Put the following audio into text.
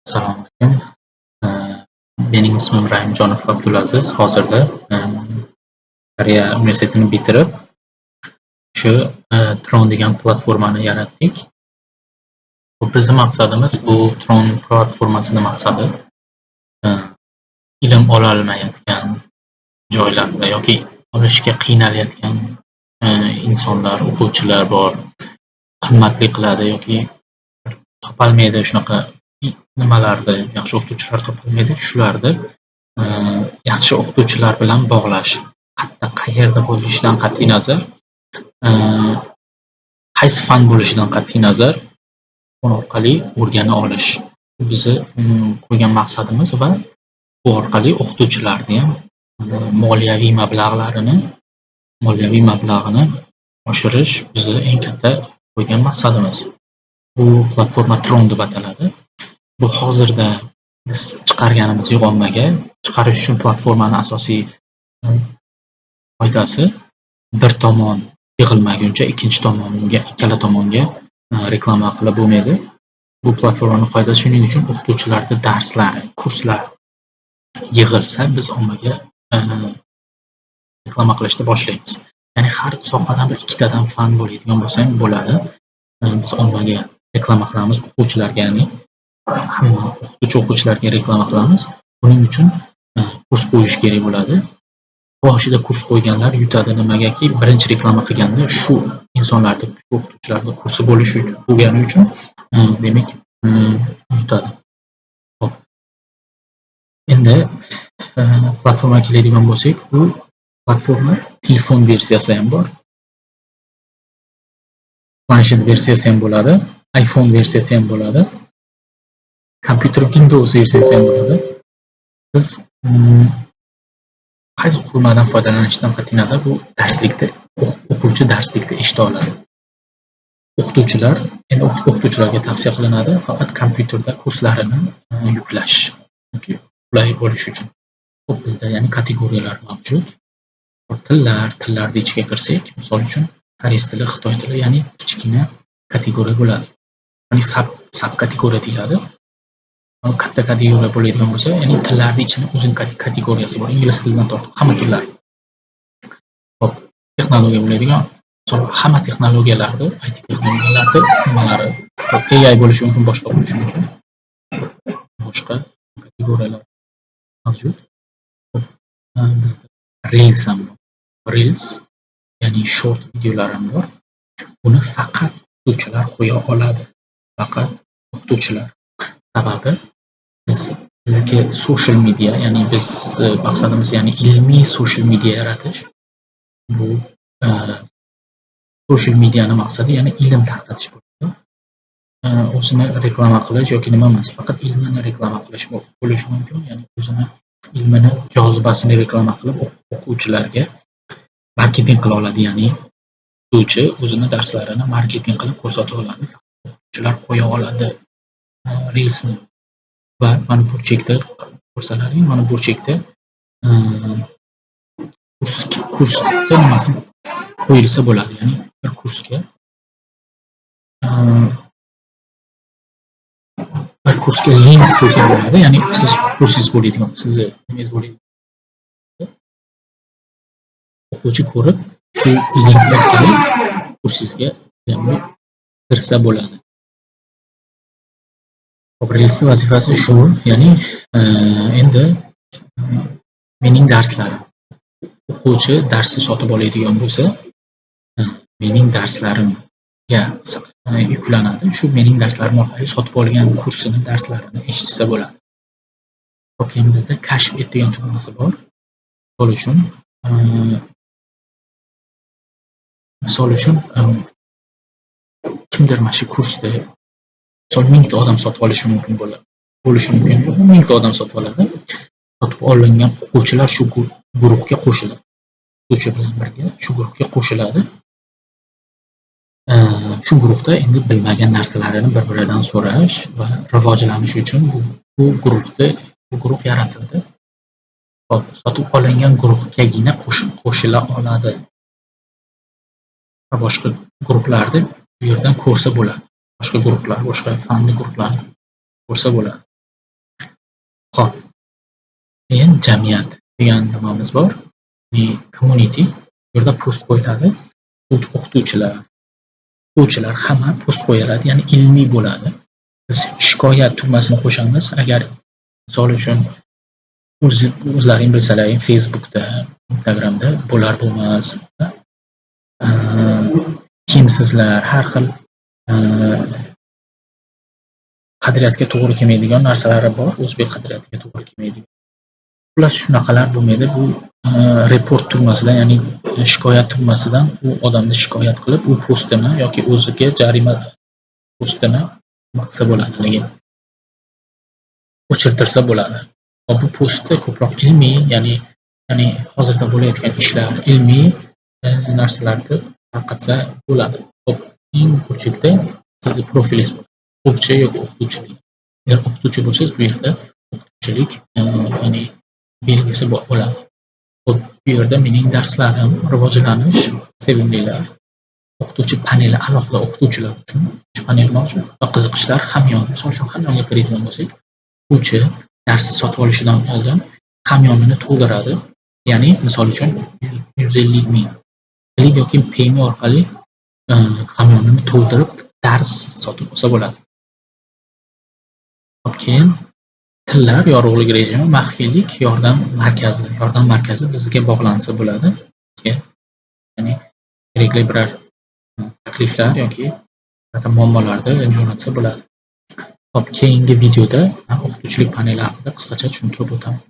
Assalomu alaykum. Mening ismim Rahimjonov Abdulaziz. Hozirda Koreya universitetini bitirib, shu Tron degan platformani yaratdik. Bizni maqsadimiz bu Tron platformasini maqsadi ilm ololmayotgan joylarda yoki olishga qiynalayotgan insonlar, o'quvchilar bor. Qimmatli qiladi yoki topolmaydi shunaqa nimalarni, yaxshi o'qituvchilar topolmaydi. Shularni yaxshi o'qituvchilar bilan bog'lash. Qayerda bo'lishidan qat'iy nazar, qaysi fan bo'lishidan qat'iy nazar, bu orqali o'rgana olish. Bizni qo'ygan maqsadimiz va bu orqali o'qituvchilarni ham moliyaviy mablag'ini oshirish bizni eng katta qo'ygan maqsadimiz. Bu platforma Tron deb ataladi. Bu hozirda biz chiqarganimiz ommaga chiqarish uchun platformani asosiy foydasi bir tomon yig'ilmaguncha ikkala tomonga reklama qilib bo'lmaydi. Bu platformaning foydasi shuning uchun o'qituvchilarning darslari, kurslar yig'ilsa biz ommaga reklama qilishni boshlaymiz. Ya'ni har sohadan bir ikkitadan fan bo'ladigan bo'lsa ham bo'ladi. Biz ommaga reklama qilamiz, o'quvchilarga, ya'ni hamma o'quvchilarga reklama qilamiz. Buning uchun kurs qo'yish kerak bo'ladi. Boshida kurs qo'yganlar yutadi. Nimagaki, birinchi reklama qilganda shu insonlarning, o'qituvchilarning kursi bo'lgani uchun demak yutadi. Xo'p. Endi platformaga keladigan bo'lsak, bu platforma telefon versiyasi ham bor. Planshet versiyasi ham bo'ladi, iPhone versiyasi ham bo'ladi. Kompyuter Windows versiyasi ham bo'ladi. Biz qaysi qurilmadan foydalanishdan qat'iy nazar, bu o'quvchi darslikda eshita oladi. O'qituvchilarga tavsiya qilinadi faqat kompyuterda kurslarini yuklash yoki qulay bo'lish uchun. Xo'p, bizda ya'ni kategoriyalar mavjud. Tillarni ichiga kirsak, misol uchun koreys tili, xitoy tili, ya'ni kichkina kategoriya bo'ladi. Ya'ni sub kategoriya deyiladi. Katta kategoriya bo'ladigan bo'lsa, ya'ni tillarni ichida o'zining kategoriyasi bor. Ingliz tilidan tortib hamma tillar. Xo'p, texnologiya bo'ladigan, hamma texnologiyalarni, IT texnologiyalarni nimalari, AI bo'lishi mumkin, boshqa bo'lishi mumkin. Boshqa kategoriyalar mavjud. Bizda Reels ham bor. Reels, ya'ni short videolar ham bor. Buni faqat o'qituvchilar qo'ya oladi. Faqat o'qituvchilar. Sababi bizdagi social media, ya'ni biz maqsadimiz ya'ni ilmiy social media yaratish. Bu social mediani maqsadi ya'ni ilm tarqatish bo'ladi. O'zini reklama qilish yoki nima emas, faqat ilmini reklama qilish bo'lishi mumkin. Ya'ni o'zini ilmini jozibasini reklama qilib o'quvchilarga marketing qila oladi. Ya'ni o'qituvchi o'zini darslarini marketing qilib ko'rsata oladi. O'quvchilar qo'ya oladi Reelsni. Va mana bu chekda ko'rsalaring, mana bu chekda kursga nimasi qo'yilsa bo'ladi. Ya'ni bir kursga link qo'ysa bo'ladi. Ya'ni siz kursingiz bo'ladigan, sizni nimangiz bo'ladigan o'quvchi ko'rib, shu link orqali kursingizga kirsa bo'ladi. Reels vazifasi shu, ya'ni endi mening darslarim, o'quvchi darsni sotib oladigan bo'lsa, mening darslarimga yuklanadi. Shu mening darslarim orqali sotib olgan kursini, darslarini eshitsa bo'ladi. Keyin bizda kashf et degan tugmasi bor. Misol uchun kimdir mana shu kursda 1000 ta odam sotib olishi mumkin bo'lishi mumkin. 1000 ta odam sotib oladi. Sotib olingan o'quvchilar shu guruhga qo'shiladi. O'quvchi bilan birga shu guruhga qo'shiladi. Shu guruhda endi bilmagan narsalarini bir-biridan so'rash va rivojlanish uchun bu guruh yaratildi. Sotib olingan guruhgagina qo'shila oladi. Boshqa guruhlarni bu yerdan ko'rsa bo'ladi. Boshqa guruhlar, boshqa fanni guruhlarni ko'rsa bo'ladi. Xo'p, keyin jamiyat degan nimamiz bor. Ya'ni community. Bu yerda post qo'yiladi. O'qituvchilar hamma post qo'yiladi, ya'ni ilmiy bo'ladi. Biz shikoyat tugmasini qo'shamiz. Agar misol uchun o'zlaring bilsalaring Facebookda, Instagramda bo'lar-bo'lmas kimsizlar, har xil qadriyatga to'g'ri kelmaydigan narsalari bor, o'zbek qadriyatiga to'g'ri kelmaydigan. Xullas shunaqalar bo'lmaydi. Bu report tugmasidan, ya'ni shikoyat tugmasidan u odamni shikoyat qilib, u postini yoki o'ziga jarima postini maqsa bo'ladi, haligi o'chirtirsa bo'ladi. Bu postda ko'proq ilmiy, ya'ni hozirda bo'layotgan ishlar, ilmiy narsalarni tarqatsa bo'ladi. Xo'p, eng burchakda sizni profilingiz bo'ladi. O'quvchi yoki o'qituvchilik. Agar o'qituvchi bo'lsangiz, bu yerda o'qituvchilik ya'ni belgisi bo'ladi. Xo'p, bu yerda mening darslarim, rivojlanish, sevimlilar, o'qituvchi paneli alohida o'qituvchilar uchun panel mavjud va qiziqishlar hamyon. Misol uchun hamyonga kiradigan bo'lsak, o'quvchi darsni sotib olishidan oldin hamyonini to'ldiradi. Ya'ni misol uchun 150 ming yoki Payme orqali hamyonini to'ldirib dars sotib olsa bo'ladi. Keyin tillar, yorug'lik rejimi, maxfiylik, yordam markazi. Yordam markazi bizga bog'lansa bo'ladi. Ya'ni kerakli biror takliflar yoki muammolarni jo'natsa bo'ladi. Keyingi videoda o'qituvchilik paneli haqida qisqacha tushuntirib o'taman.